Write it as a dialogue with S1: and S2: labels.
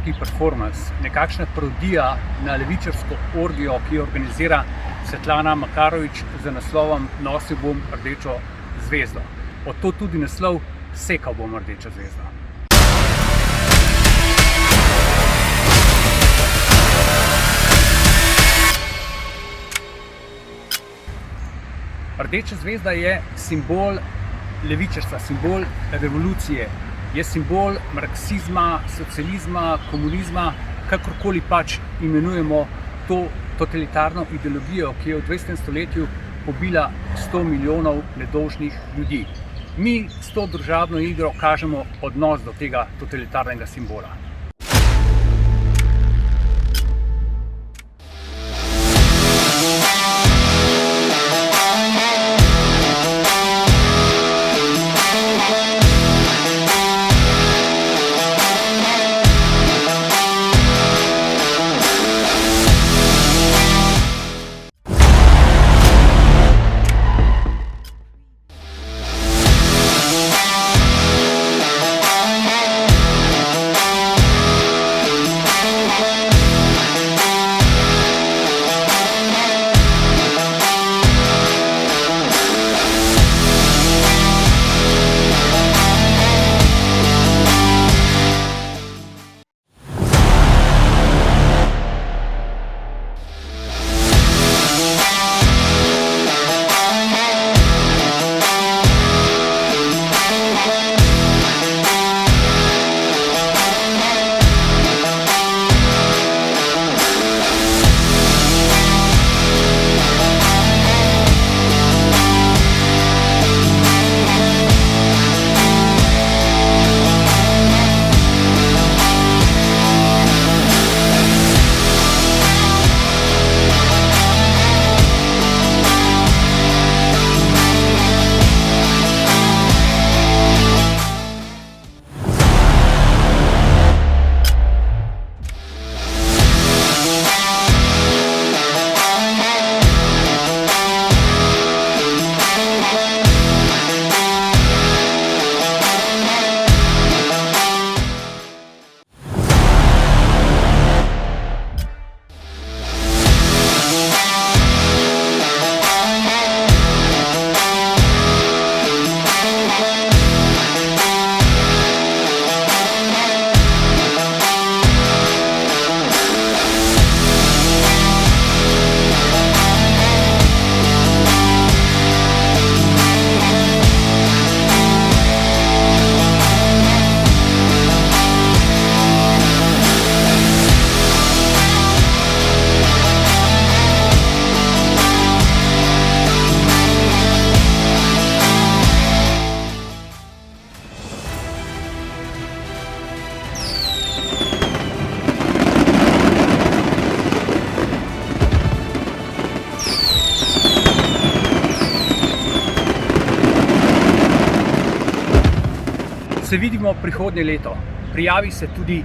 S1: športni performance, nekakšna parodija na levičarsko orgijo, ki jo organizira Svetlana Makarovič z naslovom Nosil bom rdečo zvezdo. Od to tudi naslov Sekal bom rdečo zvezdo. Rdeča zvezda je simbol levičarstva, simbol revolucije, je simbol marksizma, socializma, komunizma, kakorkoli pač imenujemo to totalitarno ideologijo, ki je v 20. stoletju pobila 100 milijonov nedolžnih ljudi. Mi s to družabno igro kažemo odnos do tega totalitarnega simbola. Se vidimo prihodnje leto. Prijavi se tudi